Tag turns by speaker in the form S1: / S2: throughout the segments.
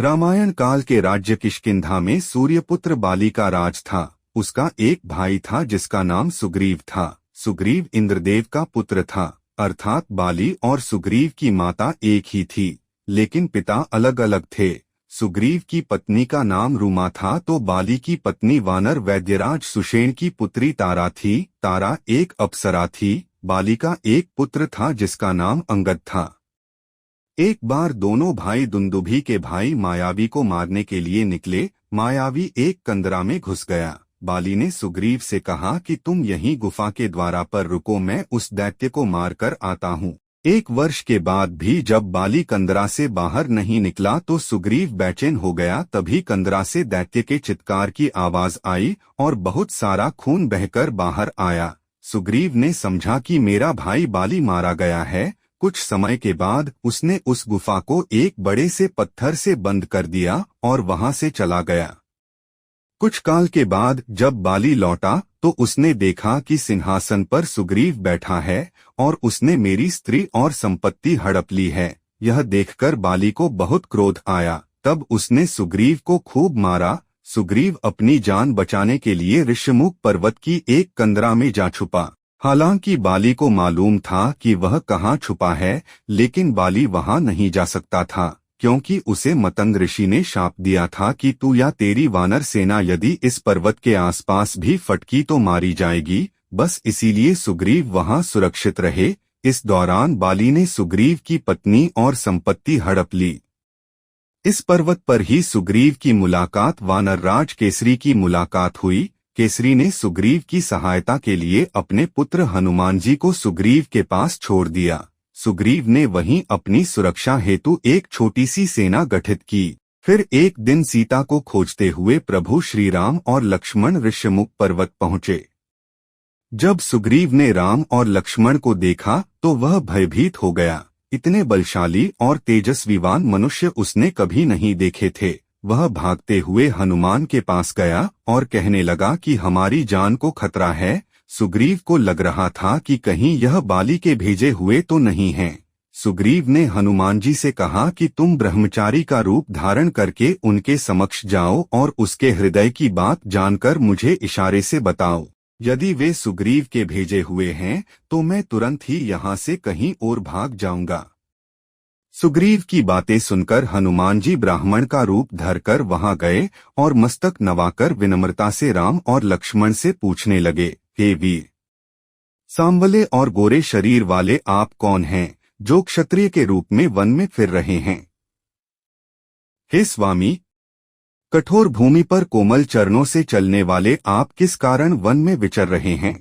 S1: रामायण काल के राज्य किष्किंधा में सूर्यपुत्र बाली का राज था। उसका एक भाई था जिसका नाम सुग्रीव था। सुग्रीव इंद्रदेव का पुत्र था, अर्थात बाली और सुग्रीव की माता एक ही थी, लेकिन पिता अलग अलग थे। सुग्रीव की पत्नी का नाम रूमा था तो बाली की पत्नी वानर वैद्यराज सुषेण की पुत्री तारा थी। तारा एक अप्सरा थी। बाली का एक पुत्र था जिसका नाम अंगद था। एक बार दोनों भाई दुंदुभी के भाई मायावी को मारने के लिए निकले। मायावी एक कंदरा में घुस गया। बाली ने सुग्रीव से कहा कि तुम यहीं गुफा के द्वारा पर रुको, मैं उस दैत्य को मारकर आता हूँ। 1 वर्ष के बाद भी जब बाली कंदरा से बाहर नहीं निकला तो सुग्रीव बेचैन हो गया। तभी कंदरा से दैत्य के चित्कार की आवाज आई और बहुत सारा खून बहकर बाहर आया। सुग्रीव ने समझा कि मेरा भाई बाली मारा गया है। कुछ समय के बाद उसने उस गुफा को एक बड़े से पत्थर से बंद कर दिया और वहां से चला गया। कुछ काल के बाद जब बाली लौटा तो उसने देखा कि सिंहासन पर सुग्रीव बैठा है और उसने मेरी स्त्री और संपत्ति हड़प ली है। यह देखकर बाली को बहुत क्रोध आया। तब उसने सुग्रीव को खूब मारा। सुग्रीव अपनी जान बचाने के लिए ऋष्यमुख पर्वत की एक कंदरा में जा छुपा। हालांकि बाली को मालूम था कि वह कहाँ छुपा है, लेकिन बाली वहां नहीं जा सकता था क्योंकि उसे मतंग ऋषि ने शाप दिया था कि तू या तेरी वानर सेना यदि इस पर्वत के आसपास भी फटकी तो मारी जाएगी। बस इसीलिए सुग्रीव वहां सुरक्षित रहे। इस दौरान बाली ने सुग्रीव की पत्नी और संपत्ति हड़प ली। इस पर्वत पर ही सुग्रीव की मुलाकात वानरराज केसरी की मुलाकात हुई। केसरी ने सुग्रीव की सहायता के लिए अपने पुत्र हनुमान जी को सुग्रीव के पास छोड़ दिया। सुग्रीव ने वहीं अपनी सुरक्षा हेतु एक छोटी सी सेना गठित की। फिर एक दिन सीता को खोजते हुए प्रभु श्री राम और लक्ष्मण ऋष्यमुख पर्वत पहुँचे। जब सुग्रीव ने राम और लक्ष्मण को देखा तो वह भयभीत हो गया। इतने बलशाली और तेजस्वीवान मनुष्य उसने कभी नहीं देखे थे। वह भागते हुए हनुमान के पास गया और कहने लगा कि हमारी जान को खतरा है। सुग्रीव को लग रहा था कि कहीं यह बाली के भेजे हुए तो नहीं हैं। सुग्रीव ने हनुमान जी से कहा कि तुम ब्रह्मचारी का रूप धारण करके उनके समक्ष जाओ और उसके हृदय की बात जानकर मुझे इशारे से बताओ। यदि वे सुग्रीव के भेजे हुए हैं तो मैं तुरंत ही यहाँ से कहीं और भाग जाऊंगा। सुग्रीव की बातें सुनकर हनुमान जी ब्राह्मण का रूप धरकर वहां गए और मस्तक नवाकर विनम्रता से राम और लक्ष्मण से पूछने लगे, हे वीर, सांवले और गोरे शरीर वाले आप कौन हैं जो क्षत्रिय के रूप में वन में फिर रहे हैं? हे स्वामी, कठोर भूमि पर कोमल चरणों से चलने वाले आप किस कारण वन में विचर रहे हैं?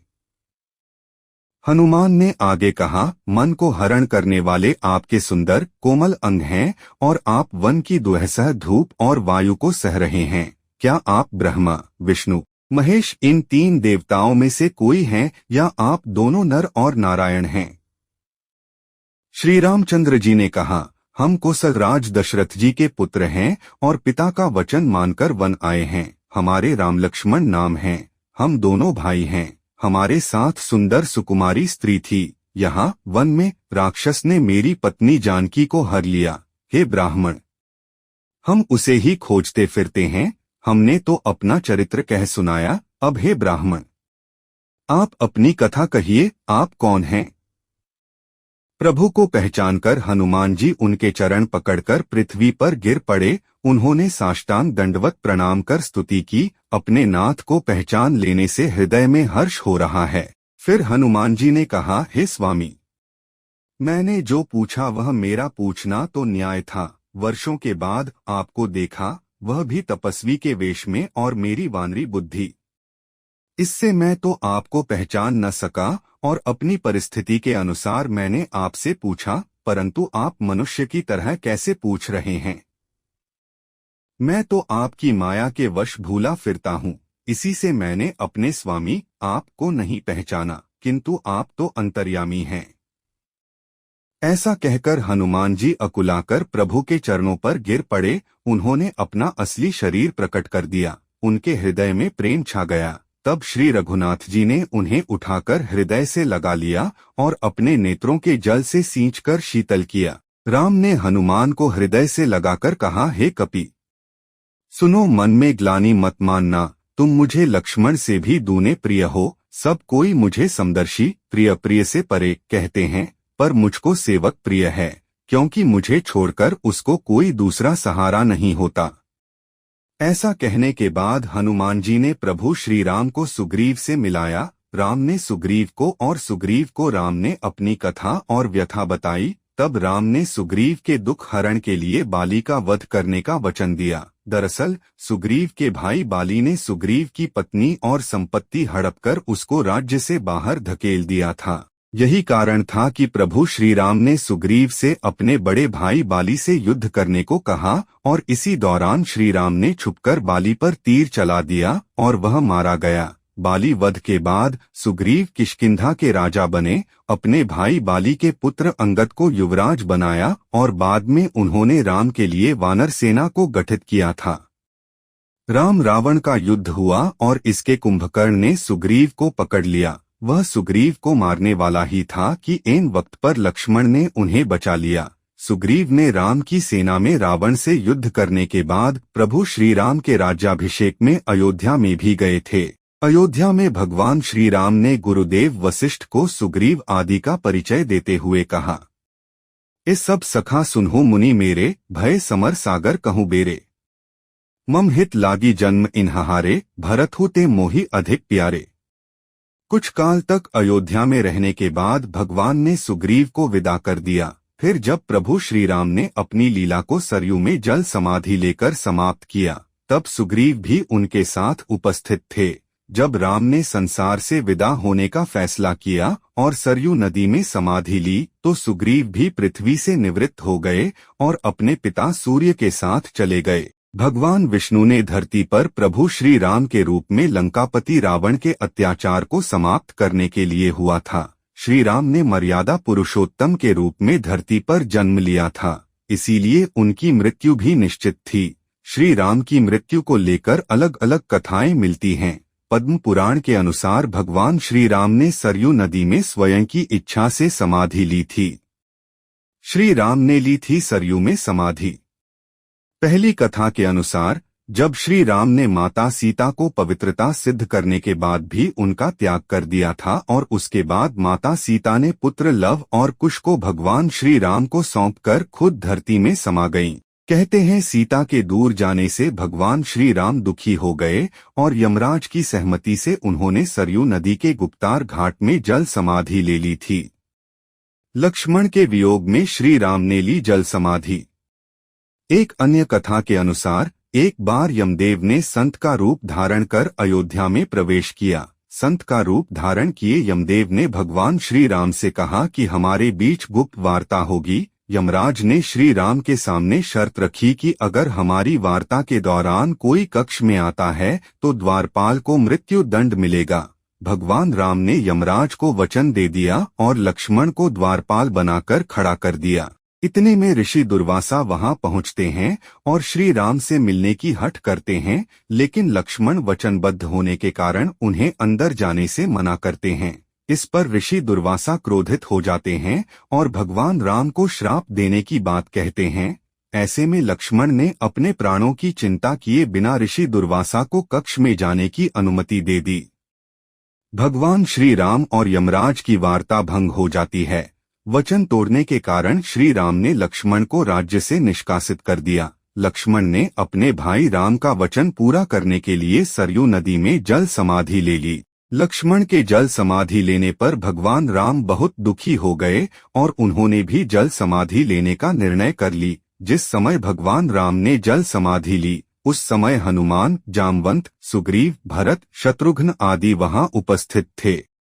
S1: हनुमान ने आगे कहा, मन को हरण करने वाले आपके सुंदर कोमल अंग हैं और आप वन की दुहसह धूप और वायु को सह रहे हैं। क्या आप ब्रह्मा, विष्णु, महेश इन 3 देवताओं में से कोई हैं या आप दोनों नर और नारायण हैं? श्री रामचंद्र जी ने कहा, हम कौशलराज दशरथ जी के पुत्र हैं और पिता का वचन मानकर वन आए हैं। हमारे राम लक्ष्मण नाम हैं। हम दोनों भाई हैं। हमारे साथ सुंदर सुकुमारी स्त्री थी। यहाँ वन में राक्षस ने मेरी पत्नी जानकी को हर लिया। हे ब्राह्मण, हम उसे ही खोजते फिरते हैं। हमने तो अपना चरित्र कह सुनाया। अब हे ब्राह्मण, आप अपनी कथा कहिए, आप कौन हैं? प्रभु को पहचानकर हनुमान जी उनके चरण पकड़कर पृथ्वी पर गिर पड़े। उन्होंने साष्टांग दंडवत प्रणाम कर स्तुति की। अपने नाथ को पहचान लेने से हृदय में हर्ष हो रहा है। फिर हनुमान जी ने कहा, हे स्वामी, मैंने जो पूछा वह मेरा पूछना तो न्याय था। वर्षों के बाद आपको देखा, वह भी तपस्वी के वेश में, और मेरी वानरी बुद्धि, इससे मैं तो आपको पहचान न सका और अपनी परिस्थिति के अनुसार मैंने आपसे पूछा, परंतु आप मनुष्य की तरह कैसे पूछ रहे हैं? मैं तो आपकी माया के वश भूला फिरता हूँ। इसी से मैंने अपने स्वामी आपको नहीं पहचाना, किंतु आप तो अंतर्यामी हैं। ऐसा कहकर हनुमान जी अकुलाकर प्रभु के चरणों पर गिर पड़े। उन्होंने अपना असली शरीर प्रकट कर दिया। उनके हृदय में प्रेम छा गया। तब श्री रघुनाथ जी ने उन्हें उठाकर हृदय से लगा लिया और अपने नेत्रों के जल से सींचकर शीतल किया। राम ने हनुमान को हृदय से लगाकर कहा, हे कपि, सुनो, मन में ग्लानि मत मानना, तुम मुझे लक्ष्मण से भी दूने प्रिय हो। सब कोई मुझे समदर्शी प्रिय प्रिय से परे कहते हैं, पर मुझको सेवक प्रिय है, क्योंकि मुझे छोड़कर उसको कोई दूसरा सहारा नहीं होता। ऐसा कहने के बाद हनुमान जी ने प्रभु श्री राम को सुग्रीव से मिलाया। राम ने सुग्रीव को और सुग्रीव को राम ने अपनी कथा और व्यथा बताई। तब राम ने सुग्रीव के दुख हरण के लिए बाली का वध करने का वचन दिया। दरअसल सुग्रीव के भाई बाली ने सुग्रीव की पत्नी और संपत्ति हड़पकर उसको राज्य से बाहर धकेल दिया था। यही कारण था कि प्रभु श्री राम ने सुग्रीव से अपने बड़े भाई बाली से युद्ध करने को कहा और इसी दौरान श्री राम ने छुपकर बाली पर तीर चला दिया और वह मारा गया। बाली वध के बाद सुग्रीव किष्किंधा के राजा बने, अपने भाई बाली के पुत्र अंगद को युवराज बनाया और बाद में उन्होंने राम के लिए वानर सेना को गठित किया था। राम रावण का युद्ध हुआ और इसके कुंभकर्ण ने सुग्रीव को पकड़ लिया। वह सुग्रीव को मारने वाला ही था कि ऐन वक्त पर लक्ष्मण ने उन्हें बचा लिया। सुग्रीव ने राम की सेना में रावण से युद्ध करने के बाद प्रभु श्री राम के राज्याभिषेक में अयोध्या में भी गए थे। अयोध्या में भगवान श्री राम ने गुरुदेव वशिष्ठ को सुग्रीव आदि का परिचय देते हुए कहा, इस सब सखा सुनहु मुनि मेरे, भय समर सागर कहूँ बेरे। मम हित लागी जन्म इन्हारे, भरत हु ते मोहि अधिक प्यारे। कुछ काल तक अयोध्या में रहने के बाद भगवान ने सुग्रीव को विदा कर दिया। फिर जब प्रभु श्री राम ने अपनी लीला को सरयू में जल समाधि लेकर समाप्त किया, तब सुग्रीव भी उनके साथ उपस्थित थे। जब राम ने संसार से विदा होने का फैसला किया और सरयू नदी में समाधि ली, तो सुग्रीव भी पृथ्वी से निवृत्त हो गए और अपने पिता सूर्य के साथ चले गए। भगवान विष्णु ने धरती पर प्रभु श्री राम के रूप में लंकापति रावण के अत्याचार को समाप्त करने के लिए हुआ था। श्री राम ने मर्यादा पुरुषोत्तम के रूप में धरती पर जन्म लिया था, इसीलिए उनकी मृत्यु भी निश्चित थी। श्री राम की मृत्यु को लेकर अलग अलग कथाएं मिलती हैं। पद्म पुराण के अनुसार भगवान श्री राम ने सरयू नदी में स्वयं की इच्छा से समाधि ली थी। श्री राम ने ली थी सरयू में समाधि। पहली कथा के अनुसार जब श्री राम ने माता सीता को पवित्रता सिद्ध करने के बाद भी उनका त्याग कर दिया था और उसके बाद माता सीता ने पुत्र लव और कुश को भगवान श्री राम को सौंपकर खुद धरती में समा गईं। कहते हैं सीता के दूर जाने से भगवान श्री राम दुखी हो गए और यमराज की सहमति से उन्होंने सरयू नदी के गुप्तार घाट में जल समाधि ले ली थी। लक्ष्मण के वियोग में श्री राम ने ली जल समाधि। एक अन्य कथा के अनुसार एक बार यमदेव ने संत का रूप धारण कर अयोध्या में प्रवेश किया। संत का रूप धारण किए यमदेव ने भगवान श्री राम से कहा कि हमारे बीच गुप्त वार्ता होगी। यमराज ने श्री राम के सामने शर्त रखी कि अगर हमारी वार्ता के दौरान कोई कक्ष में आता है तो द्वारपाल को मृत्यु दंड मिलेगा। भगवान राम ने यमराज को वचन दे दिया और लक्ष्मण को द्वारपाल बनाकर खड़ा कर दिया। इतने में ऋषि दुर्वासा वहां पहुंचते हैं और श्री राम से मिलने की हठ करते हैं, लेकिन लक्ष्मण वचनबद्ध होने के कारण उन्हें अंदर जाने से मना करते हैं। इस पर ऋषि दुर्वासा क्रोधित हो जाते हैं और भगवान राम को श्राप देने की बात कहते हैं। ऐसे में लक्ष्मण ने अपने प्राणों की चिंता किए बिना ऋषि दुर्वासा को कक्ष में जाने की अनुमति दे दी। भगवान श्री राम और यमराज की वार्ता भंग हो जाती है। वचन तोड़ने के कारण श्री राम ने लक्ष्मण को राज्य से निष्कासित कर दिया। लक्ष्मण ने अपने भाई राम का वचन पूरा करने के लिए सरयू नदी में जल समाधि ले ली। लक्ष्मण के जल समाधि लेने पर भगवान राम बहुत दुखी हो गए और उन्होंने भी जल समाधि लेने का निर्णय कर ली। जिस समय भगवान राम ने जल समाधि ली, उस समय हनुमान, जामवंत, सुग्रीव, भरत, शत्रुघ्न आदि वहां उपस्थित थे।